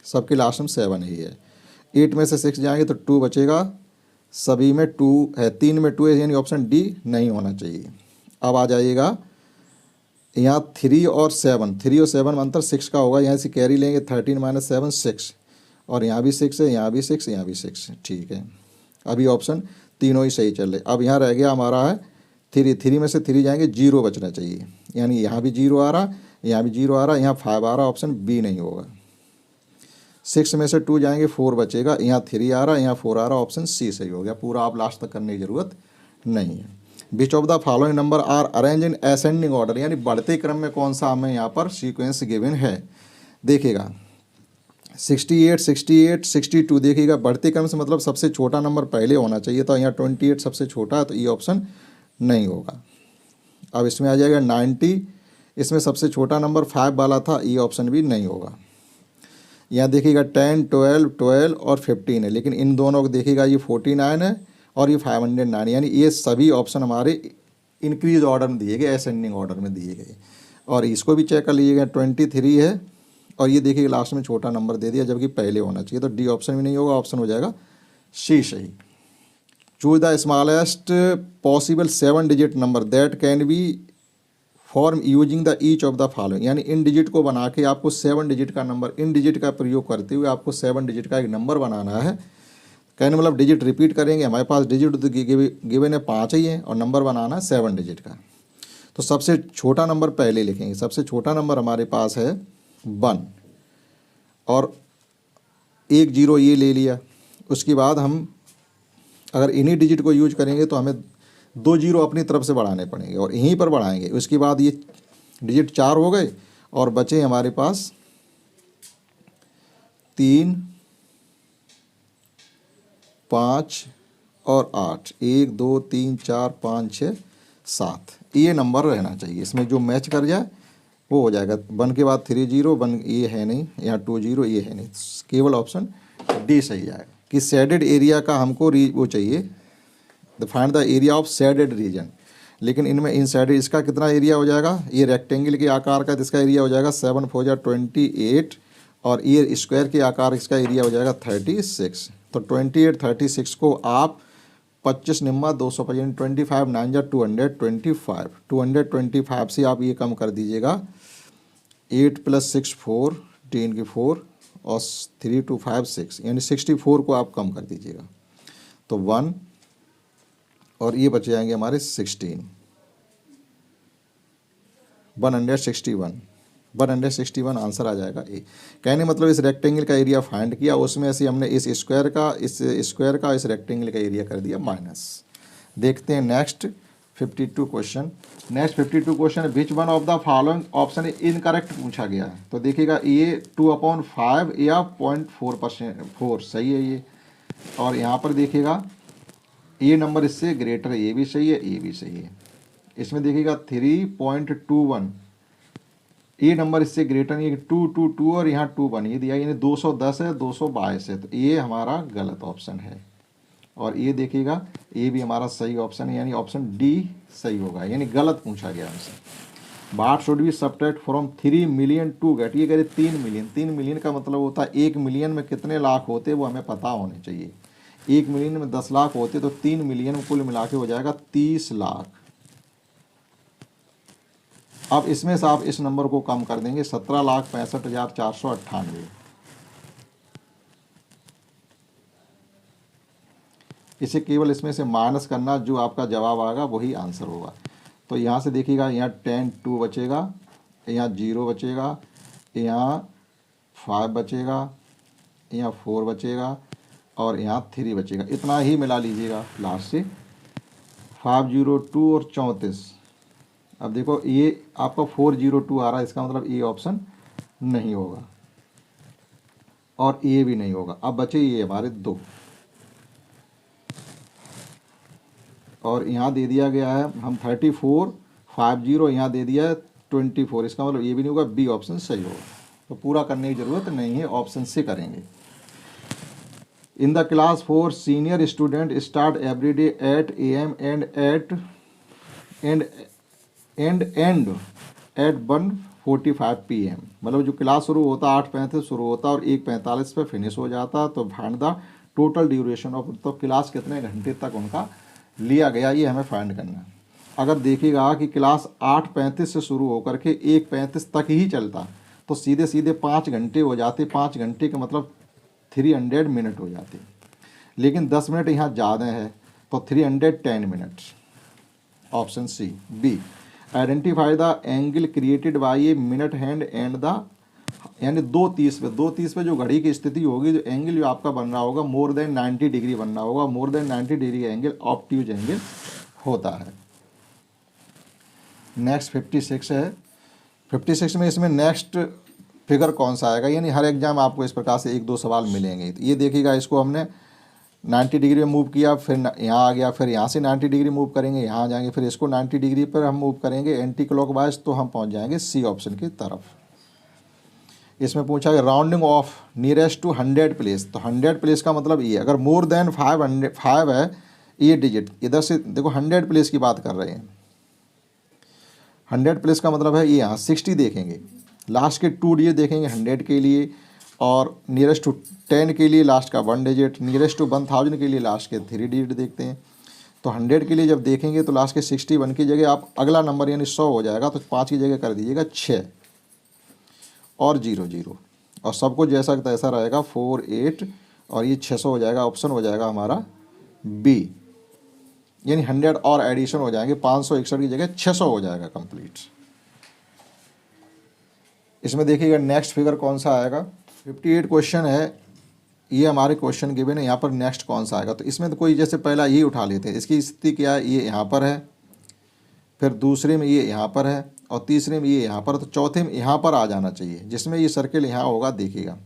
Speaker 1: सबके लास्ट में 7 ही है। 8 में से 6 जाएंगे तो 2 बचेगा, सभी में 2 है, 3 में 2 है, यानी ऑप्शन डी नहीं होना चाहिए। अब आ जाइएगा यहाँ 3 और 7, 3 और 7 में अंतर 6 का होगा, यहाँ से कैरी लेंगे 13 - 7 6, और यहाँ भी 6 है, यहाँ भी 6, यहाँ भी 6, ठीक है। अभी ऑप्शन तीनों ही सही चल रहे। अब यहाँ रह गया हमारा है 3, 3 में से 3 जाएंगे, 0 बचना चाहिए, यानी यहाँ भी 0 आ रहा, यहाँ भी 0 आ रहा, यहाँ 5 आ रहा, ऑप्शन बी नहीं होगा। 6 में से 2 जाएंगे, 4 बचेगा, यहाँ 3 आ रहा, यहाँ 4 आ रहा, ऑप्शन सी सही हो गया। पूरा आप लास्ट तक करने की ज़रूरत नहीं है। Which of the following number are arrange in ascending order, यानी बढ़ते क्रम में कौन सा हमें यहाँ पर सीक्वेंस गिवन है। देखिएगा 68, 68, 62, देखिएगा बढ़ते क्रम से मतलब सबसे छोटा नंबर पहले होना चाहिए, तो यहाँ 28 सबसे छोटा है, तो ये ऑप्शन नहीं होगा। अब इसमें आ जाएगा 90, इसमें सबसे छोटा नंबर 5 वाला था, ये ऑप्शन भी नहीं होगा। यहाँ देखिएगा 10, 12, 12 और 15 है, लेकिन इन दोनों को देखिएगा ये 49 है और ये 509, यानी ये सभी ऑप्शन हमारे इंक्रीज ऑर्डर में दिए गए, असेंडिंग ऑर्डर में दिए गए। और इसको भी चेक कर लीजिएगा 23 है, और ये देखिए लास्ट में छोटा नंबर दे दिया, जबकि पहले होना चाहिए, तो डी ऑप्शन भी नहीं होगा, ऑप्शन हो जाएगा सी सही। Choose the smallest possible 7 digit number that can be form using the each of the following, यानी इन डिजिट को बना के आपको 7 डिजिट का नंबर, इन डिजिट का प्रयोग करते हुए आपको 7 डिजिट का एक नंबर बनाना है। कहने मतलब डिजिट रिपीट करेंगे, हमारे पास डिजिट तो गिवन है 5 ही है, और नंबर बनाना है 7 डिजिट का। तो सबसे छोटा नंबर पहले लिखेंगे, सबसे छोटा नंबर हमारे पास है 1, और 1 0 ये ले लिया। उसके बाद हम अगर इन्हीं डिजिट को यूज करेंगे तो हमें 2 0 अपनी तरफ से बढ़ाने पड़ेंगे, और यहीं पर बढ़ाएंगे। उसके बाद ये डिजिट 4 हो गए, और बचे हमारे पास 3, 5 और 8, 1 2 3 4 5 6 7, ये नंबर रहना चाहिए। इसमें जो मैच कर जाए वो हो जाएगा। 1 के बाद 3 0, 1 ये है नहीं, यहाँ 2 0 ये है नहीं, केवल ऑप्शन डी सही आएगा। कि शेडेड एरिया का हमको वो चाहिए, the find the area of shaded region, लेकिन इनमें इन शेडेड इसका कितना एरिया हो जाएगा, ये रेक्टेंगल के आकार का, इसका एरिया हो जाएगा 7 4 जा 28, और ये स्क्वायर के आकार इसका एरिया हो जाएगा 36। तो 28 36 को आप 25 निम्मा 225, 25 9 जा 225 से आप ये कम कर दीजिएगा। 8 + 6 4 16 की 4 और 3 2 5 6, यानी 64 को आप कम कर दीजिएगा तो 1 और ये बच जाएंगे हमारे 16, 161 आंसर आ जाएगा ए। कहने मतलब इस रेक्टेंगल का एरिया फाइंड किया, उसमें से हमने इस स्क्वायर का इस रेक्टेंगल का एरिया कर दिया माइनस। देखते हैं next 52 question. Next 52 question, which one of the following option incorrect पूछा गया है। तो देखिएगा ये 2/5 या 0.4% सही है ये, और यहाँ पर देखिएगा ये नंबर इससे ग्रेटर है, ये भी सही है, ये भी सही है। इसमें देखिएगा 3.21, ये नंबर इससे ग्रेटर नहीं है, 2 और यहाँ 2 बन ये दिया, यानी 210 है, 222 है, तो ये हमारा गलत ऑप्शन है। और ये देखिएगा ये भी हमारा सही ऑप्शन है, यानी ऑप्शन डी सही होगा, यानी गलत पूछा गया हमसे। What should be subtract from 3 million to get, ये कह रहे 3 मिलियन। 3 मिलियन का मतलब होता है 1 मिलियन में कितने लाख होते वो हमें पता होने चाहिए। 1 मिलियन में 10 लाख होते तो 3 मिलियन कुल मिला के हो जाएगा 30 लाख। अब इसमें से आप इस नंबर को कम कर देंगे, 17,65,498। इसे केवल इसमें से माइनस करना, जो आपका जवाब आएगा वही आंसर होगा। तो यहाँ से देखिएगा, यहाँ 10 2 बचेगा, यहाँ 0 बचेगा, यहाँ 5 बचेगा, यहाँ 4 बचेगा और यहाँ 3 बचेगा। इतना ही मिला लीजिएगा लास्ट से, 502 और 34। अब देखो ये आपका 402 आ रहा है, इसका मतलब ये ऑप्शन नहीं होगा और ये भी नहीं होगा। अब बचे ये हमारे 2, और यहाँ दे दिया गया है हम 3450, यहाँ दे दिया है 24, इसका मतलब ये भी नहीं होगा, बी ऑप्शन सही होगा। तो पूरा करने की ज़रूरत नहीं है, ऑप्शन से करेंगे। In the class 4 senior student start every day at AM and and at 1:45 PM, मतलब जो क्लास शुरू होता 8:35 शुरू होता और 1:45 पे फिनिश हो जाता। तो find the total duration of, तो क्लास कितने घंटे तक उनका लिया गया ये हमें फाइंड करना है। अगर देखिएगा कि क्लास 8:35 से शुरू होकर के 1:35 तक ही चलता तो सीधे सीधे 5 घंटे हो जाते। 5 घंटे का मतलब 300 मिनट हो जाते, लेकिन 10 मिनट यहाँ ज़्यादा है तो 310 minute. Option C B. Identify the angle created by a minute hand and the, यानी 2:30 पे जो घड़ी की स्थिति होगी, जो एंगल जो आपका बन रहा होगा मोर देन 90 डिग्री बनना होगा। More than 90 degree angle obtuse angle होता है। नेक्स्ट 56 है। 56 में इसमें नेक्स्ट फिगर कौन सा आएगा, यानी हर एग्जाम आपको इस प्रकार से 1-2 सवाल मिलेंगे। तो ये देखिएगा, इसको हमने 90 डिग्री में मूव किया, फिर यहाँ आ गया, फिर यहाँ से 90 डिग्री मूव करेंगे, यहाँ आ जाएंगे, फिर इसको 90 डिग्री पर हम मूव करेंगे एंटी क्लॉकवाइज, तो हम पहुँच जाएंगे सी ऑप्शन की तरफ। इसमें पूछा है rounding off nearest to 100 place. तो 100 प्लेस का मतलब ये, अगर मोर देन 5 है ये डिजिट, इधर से देखो 100 प्लेस की बात कर रहे हैं। 100 प्लेस का मतलब है ये यहाँ 60 देखेंगे, लास्ट के 2 डिजिट देखेंगे 100 के लिए, और नियरेस्ट टू 10 के लिए लास्ट का 1 डिजिट, नियरेस्ट टू 1000 के लिए लास्ट के 3 डिजिट देखते हैं। तो 100 के लिए जब देखेंगे तो लास्ट के 61 की जगह आप अगला नंबर यानी 100 हो जाएगा, तो 5 की जगह कर दीजिएगा 6 और 00, और सबको जैसा तैसा रहेगा 4 8, और ये 600 हो जाएगा। ऑप्शन हो जाएगा हमारा बी, यानी 100 और एडिशन हो जाएंगे, 561 की जगह 600 हो जाएगा कंप्लीट। इसमें देखिएगा नेक्स्ट फिगर कौन सा आएगा। 58 क्वेश्चन है, ये हमारे क्वेश्चन गिवन है। यहाँ पर नेक्स्ट कौन सा आएगा, तो इसमें तो कोई जैसे पहला ये उठा लेते हैं, इसकी स्थिति क्या है, ये यहाँ पर है, फिर दूसरे में ये यहाँ पर है, और तीसरे में ये यहाँ पर, तो चौथे में यहाँ पर आ जाना चाहिए, जिसमें ये सर्किल यहाँ होगा। देखिएगा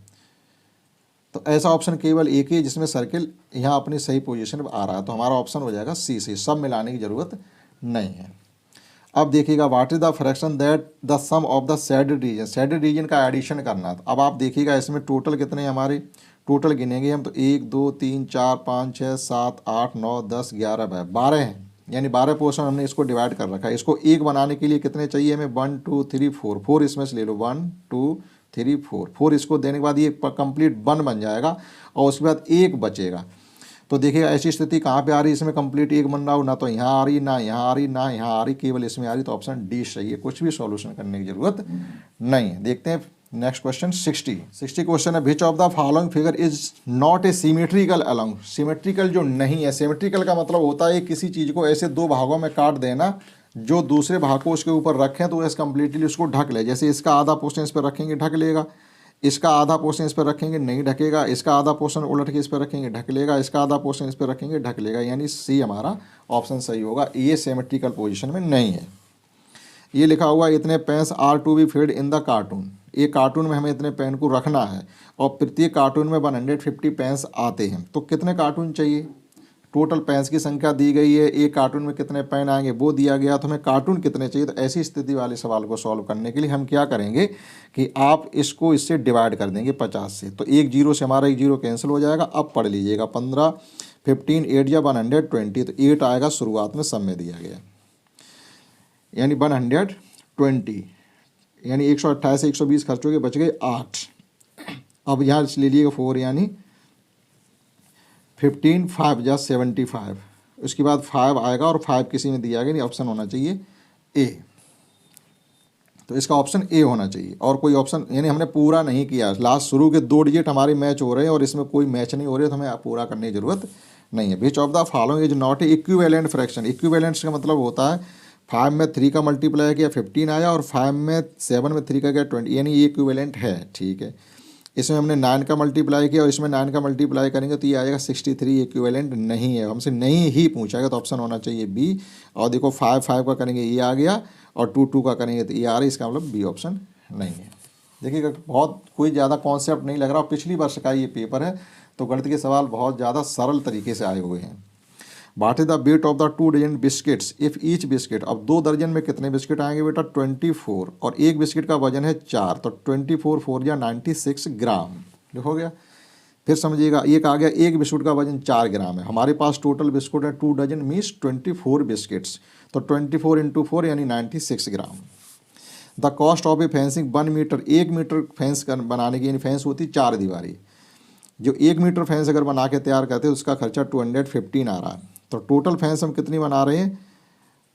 Speaker 1: तो ऐसा ऑप्शन केवल एक ही जिसमें सर्किल यहाँ अपनी सही पोजीशन पर आ रहा है, तो हमारा ऑप्शन हो जाएगा सी से। सब मिलाने की ज़रूरत नहीं है। अब देखिएगा what is the fraction that the sum of the shaded region, shaded region का एडिशन करना। तो अब आप देखिएगा इसमें टोटल कितने हैं हमारे, टोटल गिनेंगे हम तो 1 2 3 4 5 6 7 8 9 10 11 12 हैं, यानी 12 पोर्शन हमने इसको डिवाइड कर रखा है। इसको एक बनाने के लिए कितने चाहिए हमें, 1 2 3 4, 4 इसमें से ले लो, 1 2 3 4, 4 इसको देने के बाद ये कंप्लीट 1 बन जाएगा, और उसके बाद 1 बचेगा। तो देखिएगा ऐसी स्थिति कहाँ पे आ रही है, इसमें कंप्लीट 1 बन रहा हो, ना तो यहाँ आ रही, ना यहाँ आ रही, ना यहाँ आ रही, केवल इसमें आ रही, तो ऑप्शन डी सही है। कुछ भी सॉल्यूशन करने की ज़रूरत नहीं है। देखते हैं नेक्स्ट क्वेश्चन 60 क्वेश्चन है, which of the following figure is not a symmetrical along. Symmetrical जो नहीं है, सिमेट्रिकल का मतलब होता है किसी चीज़ को ऐसे दो भागों में काट देना जो दूसरे भाग को उसके ऊपर रखें तो ऐसे कंप्लीटली उसको ढक ले। जैसे इसका आधा पोर्शन इस पर रखेंगे ढक लेगा, इसका आधा पोर्शन इस पर रखेंगे नहीं ढकेगा, इसका आधा पोर्शन उलट के इस पर रखेंगे ढक लेगा, इसका आधा पोर्शन इस पर रखेंगे ढक लेगा, यानी सी हमारा ऑप्शन सही होगा। ये सिमेट्रिकल पोजीशन में नहीं है। ये लिखा हुआ इतने pens are to be feed in the carton, ये कार्टून में हमें इतने पेन को रखना है और प्रत्येक कार्टून में 150 पेन्स आते हैं। तो कितने कार्टून चाहिए, टोटल पेन्स की संख्या दी गई है, एक कार्टून में कितने पेन आएंगे वो दिया गया, तो हमें कार्टून कितने चाहिए। तो ऐसी स्थिति वाले सवाल को सॉल्व करने के लिए हम क्या करेंगे कि आप इसको इससे डिवाइड कर देंगे 50 से, तो एक जीरो से हमारा एक जीरो कैंसिल हो जाएगा। अब पढ़ लीजिएगा 15 15 8 या 120, तो 8 आएगा शुरुआत में सब में दिया गया, यानी 120, यानी 128 से 120 खर्च हो गए, बच गए 8। अब यहाँ ले लीजिएगा 4, यानी 15 5 या 75, उसके बाद 5 आएगा और 5 किसी में दिया गया नहीं, ऑप्शन होना चाहिए ए। तो इसका ऑप्शन ए होना चाहिए और कोई ऑप्शन, यानी हमने पूरा नहीं किया, लास्ट शुरू के 2 डिजिट हमारे मैच हो रहे हैं और इसमें कोई मैच नहीं हो रही, तो हमें पूरा करने की जरूरत नहीं है। Which of the following is not a equivalent fraction. Equivalent का मतलब होता है 5 में 3 का मल्टीप्लाई किया 15 आया और 5 में 7 में 3 का क्या 20, यानी ये इक्विवेलेंट है। ठीक है, इसमें हमने 9 का मल्टीप्लाई किया और इसमें 9 का मल्टीप्लाई करेंगे तो ये आएगा 63, इक्विवेलेंट नहीं है, हमसे नहीं ही पूछा गया, तो ऑप्शन होना चाहिए बी। और देखो 5 5 का करेंगे ये आ गया और 2 2 का करेंगे तो ये आ रहा है, इसका मतलब बी ऑप्शन नहीं है। देखिएगा बहुत कोई ज़्यादा कॉन्सेप्ट नहीं लग रहा, पिछली वर्ष का ये पेपर है तो गणित के सवाल बहुत ज़्यादा सरल तरीके से आए हुए हैं। What is the weight of the 2 dozen biscuits if each biscuit. अब 2 दर्जन में कितने बिस्किट आएंगे बेटा 24, और एक बिस्किट का वजन है 4, तो 24 4 या 96 ग्राम हो गया। फिर समझिएगा एक आ गया, एक बिस्कुट का वजन 4 ग्राम है, हमारे पास टोटल बिस्कुट है 2 डजन मीन्स 24 बिस्किट्स, तो 24 × 4 यानी 96 gram. The cost of a fencing 1 metre, 1 metre fence बनाने की, यानी फेंस होती 4 दीवारी, जो 1 मीटर फेंस अगर बना के तैयार करते हैं उसका खर्चा 215 आ रहा है। तो टोटल फेंस हम कितनी बना रहे हैं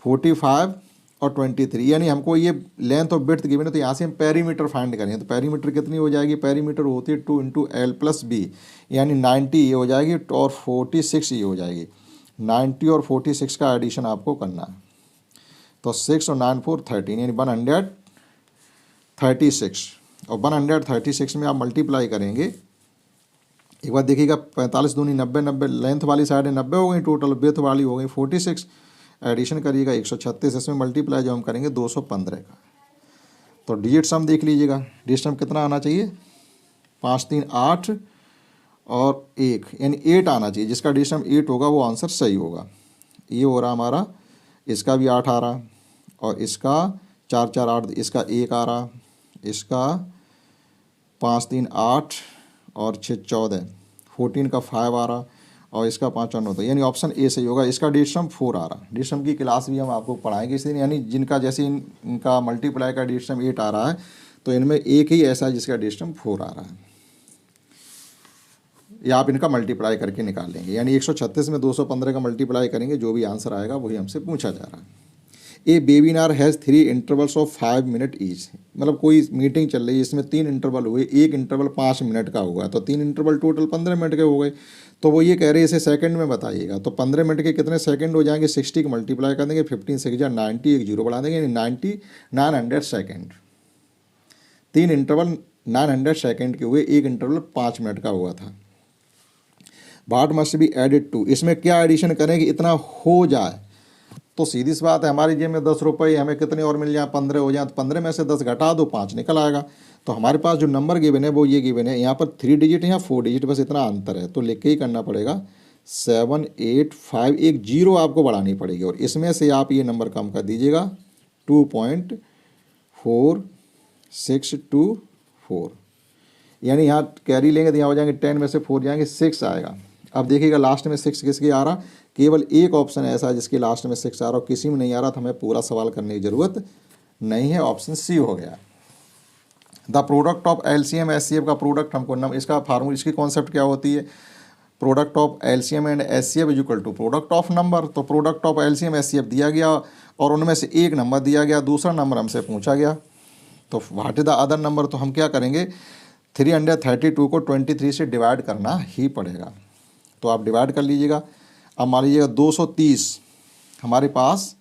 Speaker 1: 45 और 23, यानी हमको ये लेंथ और विड्थ गिवन है, तो यहाँ से हम पेरीमीटर फाइंड करें, तो पेरीमीटर कितनी हो जाएगी, पेरीमीटर होती है 2 × L + B, यानी 90 ये हो जाएगी और 46 ये हो जाएगी। 90 और 46 का एडिशन आपको करना है, तो 6 और 9 4 13, यानी 136, और 136 में आप मल्टीप्लाई करेंगे। एक बार देखिएगा 45 दूनी 90 90, लेंथ वाली साइड 90 हो गई, टोटल विड्थ वाली हो गई 46, एडिशन करिएगा 136, इसमें मल्टीप्लाई जो हम करेंगे 215 का। तो डिजिट सम देख लीजिएगा, डिजिट सम कितना आना चाहिए 5 3 8 और 1, यानी 8 आना चाहिए, जिसका डिजिट सम 8 होगा वो आंसर सही होगा। ये हो रहा हमारा, इसका भी 8 आ रहा और इसका 4 4 8, इसका 1 आ रहा, इसका 5 3 8 और 6 14, 14 का 5 आ रहा और इसका 5 और 9, यानी ऑप्शन ए सही होगा। इसका डिजिट 4 आ रहा, डिजिट की क्लास भी हम आपको पढ़ाएंगे इस दिन, यानी जिनका जैसे इनका मल्टीप्लाई का डिजिट 8 आ रहा है तो इनमें एक ही ऐसा है जिसका डिजिट 4 आ रहा है, या आप इनका मल्टीप्लाई करके निकाल लेंगे, यानी 136 में 215 का मल्टीप्लाई करेंगे, जो भी आंसर आएगा वही हमसे पूछा जा रहा है। A webinar has 3 intervals of 5 minute each, मतलब कोई मीटिंग चल रही है, इसमें 3 इंटरवल हुए, एक इंटरवल 5 मिनट का हुआ, तो 3 इंटरवल टोटल 15 मिनट के हो गए। तो वो ये कह रहे हैं इसे सेकंड में बताइएगा, तो 15 मिनट के कितने सेकंड हो जाएंगे, 60 का मल्टीप्लाई कर देंगे, 15 6 या 90, एक जीरो बढ़ा देंगे, यानी 900 सेकेंड। 3 इंटरवल 900 सेकेंड के हुए, एक इंटरवल 5 मिनट का हुआ था। वाट मस्ट बी एडिड टू, इसमें क्या एडिशन करें कि इतना हो जाए, तो सीधी सी बात है, हमारी जेब में 10 रुपये, हमें कितने और मिल जाए 15 हो जाए, तो 15 में से 10 घटा दो 5 निकल आएगा। तो हमारे पास जो नंबर गिवन है वो ये गिवन है, यहाँ पर 3 डिजिट है या 4 डिजिट, बस इतना अंतर है, तो लिख के ही करना पड़ेगा 7 8 5, एक जीरो आपको बढ़ानी पड़ेगी और इसमें से आप ये नंबर कम कर दीजिएगा 2.4624, यानी यहाँ कैरी लेंगे तो यहाँ हो जाएंगे 10 में से 4 जाएंगे 6 आएगा। अब देखिएगा लास्ट में 6 किसके आ रहा, केवल एक ऑप्शन ऐसा है जिसके लास्ट में 6 आ रहा और किसी में नहीं आ रहा, तो हमें पूरा सवाल करने की ज़रूरत नहीं है, ऑप्शन सी हो गया। The product of LCM SCF का प्रोडक्ट हमको इसका फार्मूला, इसकी कॉन्सेप्ट क्या होती है, product of LCM and SCF is equal to product of number. तो प्रोडक्ट ऑफ LCM SCF दिया गया और उनमें से एक नंबर दिया गया, दूसरा नंबर हमसे पूछा गया, तो what is the other number, तो हम क्या करेंगे 332 को 23 से डिवाइड करना ही पड़ेगा। तो आप डिवाइड कर लीजिएगा। अब मान लीजिएगा 230 हमारे पास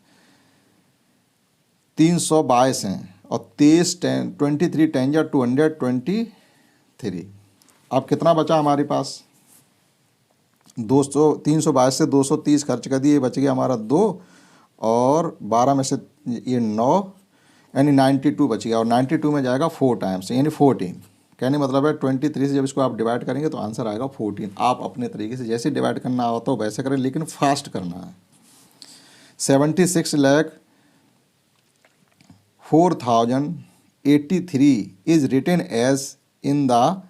Speaker 1: 322 हैं और 23 10 या 223। अब कितना बचा हमारे पास 322 से 230 खर्च कर दिए, बच गया हमारा 2 और 12 में से ये 9 यानी 92 बच गया और 92 में जाएगा 4 टाइम्स यानी 14। कहने मतलब है 23 से जब इसको आप डिवाइड करेंगे तो आंसर आएगा 14। आप अपने तरीके से जैसे डिवाइड करना होता हो वैसे करें, लेकिन फास्ट करना है। 76,04,083 is written as in the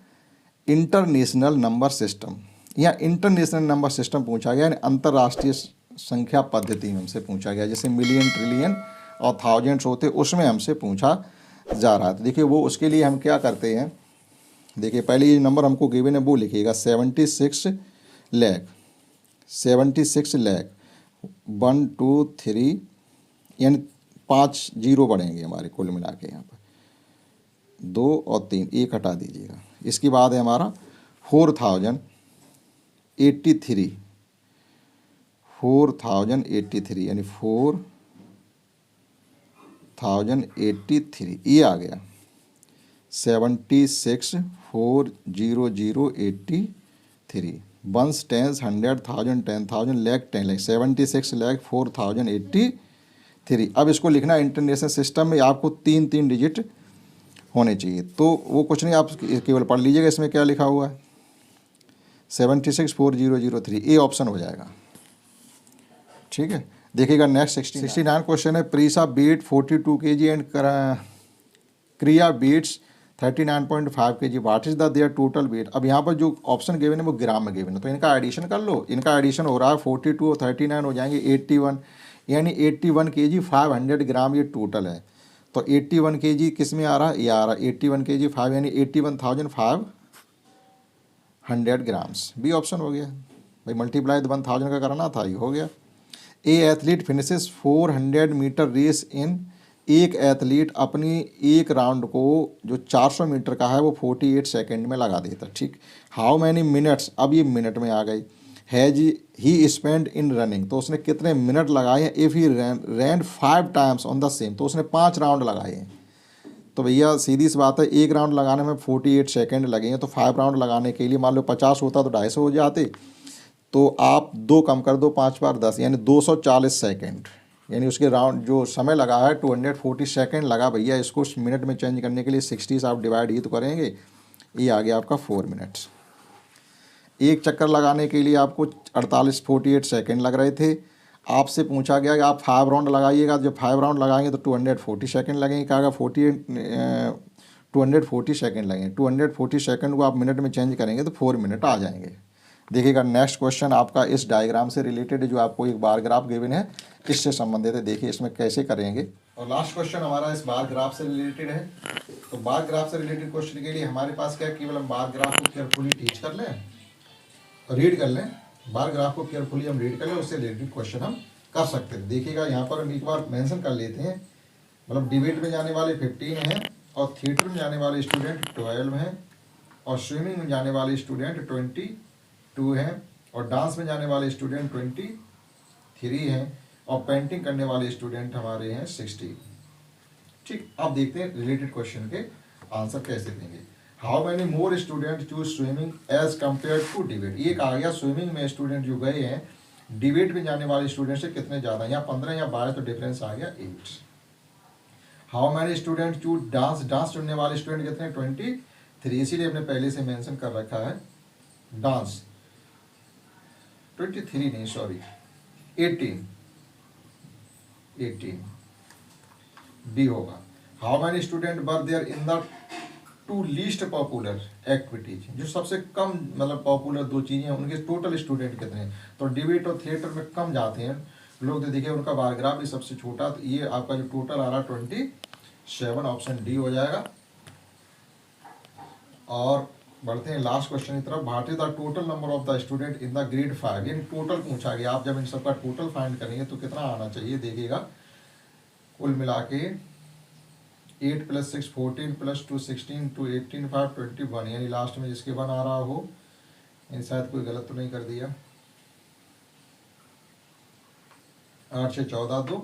Speaker 1: international number system. या इंटरनेशनल नंबर सिस्टम पूछा गया, यानी अंतर्राष्ट्रीय संख्या पद्धति में हमसे पूछा गया। जैसे मिलियन, ट्रिलियन और थाउजेंड्स होते, उसमें हमसे पूछा जा रहा है। तो देखिए वो उसके लिए हम क्या करते हैं, देखिए पहले ये नंबर हमको गिवन है वो लिखिएगा 76 लाख 1 2 3 यानी 5 जीरो बढ़ेंगे हमारे कुल मिला के। यहाँ पर 2 और 3 एक हटा दीजिएगा। इसके बाद है हमारा 4083 यानी 4083 ये आ गया। 76,400,83 वंस, टेंस, 100, 1000, 10,000, लाख, 10 लाख, 76,04,083। अब इसको लिखना इंटरनेशनल सिस्टम में आपको 3 डिजिट होने चाहिए। तो वो कुछ नहीं, आप केवल पढ़ लीजिएगा इसमें क्या लिखा हुआ है 76,40,03 ए ऑप्शन हो जाएगा। ठीक है, देखिएगा नेक्स्ट 69 क्वेश्चन है। Prisha beat 42 kg and Kriya beats 39.5 kg। What is the their total weight. अब यहाँ पर जो ऑप्शन गिवन है वो ग्राम में गिवन है, तो इनका एडिशन कर लो। इनका एडिशन हो रहा है 42 और 39 हो जाएंगे 81, यानी 81 kg 500 ग्राम ये टोटल है। तो 81 kg किस में आ रहा है, ये आ रहा है 81 kg 5 यानी 81,500 ग्राम्स। बी ऑप्शन हो गया भाई, मल्टीप्लाई 1000 का करना था, ये हो गया। A athlete finishes 400 metre race in. एक एथलीट अपनी एक राउंड को जो 400 मीटर का है वो 48 सेकेंड में लगा देता। ठीक, हाउ मैनी मिनट्स, अब ये मिनट में आ गई। Has he spend in running, तो उसने कितने मिनट लगाए हैं। If he ran 5 times on the same, तो उसने 5 राउंड लगाए हैं। तो भैया सीधी सी बात है, एक राउंड लगाने में 48 सेकेंड लगे हैं, तो 5 राउंड लगाने के लिए मान लो 50 होता तो 250 हो जाते। तो आप 2 कम कर दो, 5 बार 10 यानी 240 सेकेंड, यानी उसके राउंड जो समय लगा है 240 सेकेंड लगा भैया। इसको मिनट में चेंज करने के लिए 60 से आप डिवाइड ही तो करेंगे, ये आ गया आपका 4 मिनट्स। एक चक्कर लगाने के लिए आपको 48 सेकेंड लग रहे थे। आपसे पूछा गया कि आप 5 राउंड लगाइएगा, जब 5 राउंड लगाएंगे तो 240 सेकेंड लगेंगे। कहा 240 सेकेंड लगेंगे। 240 सेकेंड को आप मिनट में चेंज करेंगे तो 4 मिनट आ जाएंगे। देखिएगा नेक्स्ट क्वेश्चन आपका इस डायग्राम से रिलेटेड है, जो आपको एक बार ग्राफ गिवन है इससे संबंधित है। देखिए इसमें कैसे करेंगे। और लास्ट क्वेश्चन हमारा इस बार ग्राफ से रिलेटेड है। तो बार ग्राफ से रिलेटेड क्वेश्चन के लिए हमारे पास क्या, केवल हम बार ग्राफ को केयरफुली टीच कर लें, रीड कर लें। बार ग्राफ को केयरफुली हम रीड कर लें, उससे रिलेटेड क्वेश्चन हम कर सकते हैं। देखिएगा यहाँ पर हम एक बार मेंशन कर लेते हैं, मतलब डिबेट में जाने वाले 15 हैं और थिएटर में जाने वाले स्टूडेंट 12 हैं और स्विमिंग में जाने वाले स्टूडेंट 22 हैं और डांस में जाने वाले स्टूडेंट 23 हैं और पेंटिंग करने वाले स्टूडेंट हमारे हैं 60। ठीक, अब देखते हैं रिलेटेड क्वेश्चन के आंसर कैसे देंगे। How many more student choose swimming as compare to debate. ये कहा गया स्विमिंग में स्टूडेंट जो गए हैं डिबेट में जाने वाले स्टूडेंट से कितने ज़्यादा, यहाँ 15 या 12, तो डिफरेंस आ गया 8। How many student choose dance, dance चुनने वाले स्टूडेंट कितने 23, इसीलिए हमने पहले से मेंशन कर रखा है डांस 23 नहीं सॉरी 18 बी होगा। How many student were there in the 2 least popular activities, जो सबसे कम मतलब पॉपुलर 2 चीज़ें हैं उनके टोटल स्टूडेंट कितने हैं। तो डिबेट और थिएटर में कम जाते हैं लोग, तो देखिए उनका बार ग्राफ भी सबसे छोटा, तो ये आपका जो टोटल आ रहा 27, ऑप्शन डी हो जाएगा। और बढ़ते हैं लास्ट क्वेश्चन की तरफ। What is the total number of the student in the grade 5, यानी टोटल पूछा गया। आप जब इन सबका टोटल फाइंड करेंगे तो कितना आना चाहिए, देखिएगा कुल मिला के 8 + 6 14 + 2 16 2 18 5 21, यानी लास्ट में जिसके 1 आ रहा हो, यानी शायद कोई गलत तो नहीं कर दिया। 8 से 14 2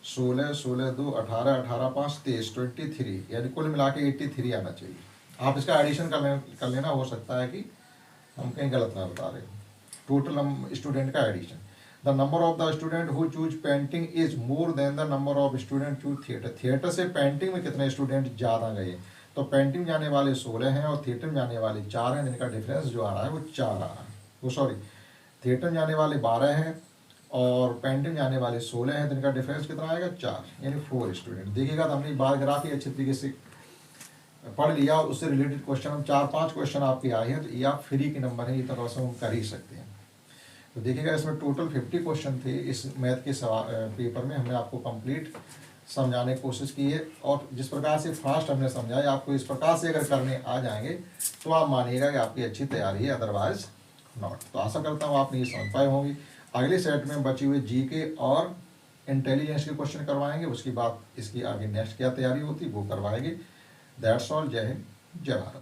Speaker 1: 16 16 2 18 18 5 23 23, यानी कुल मिला के 83 आना चाहिए। आप इसका एडिशन कर लेना, हो सकता है कि हम कहीं गलत ना बता रहे हो। टोटल स्टूडेंट का addition, the number of the student who choose painting is more than the number of student choose theatre. Theatre से पेंटिंग में कितने स्टूडेंट ज़्यादा गए, तो पेंटिंग जाने वाले 16 हैं और थिएटर में जाने वाले 4 हैं, जिनका डिफरेंस जो आ रहा है वो 4 आ रहा है। वो सॉरी, थिएटर में जाने वाले 12 हैं और पेंटिंग जाने वाले 16 हैं, जिनका डिफरेंस कितना आएगा 4, यानी 4 स्टूडेंट। देखिएगा तो हमने बार ग्राफ अच्छी तरीके से पढ़ लिया और उससे रिलेटेड क्वेश्चन हम 4-5 क्वेश्चन आपके आए हैं, तो ये आप फ्री के नंबर हैं, ये तरह से हम कर ही सकते हैं। तो देखिएगा इसमें टोटल 50 क्वेश्चन थे इस मैथ के पेपर में, हमने आपको कंप्लीट समझाने की कोशिश की है। और जिस प्रकार से फास्ट हमने समझाया, आपको इस प्रकार से अगर करने आ जाएंगे तो आप मानिएगा कि आपकी अच्छी तैयारी है, अदरवाइज नॉट। तो आशा करता हूँ आपने ये समझ पाए होंगे। अगले सेट में बची हुई जीके और इंटेलिजेंस के क्वेश्चन करवाएंगे, उसके बाद इसकी आगे नेक्स्ट क्या तैयारी होती वो करवाएंगे। That's all. जय हिंद, जय भारत।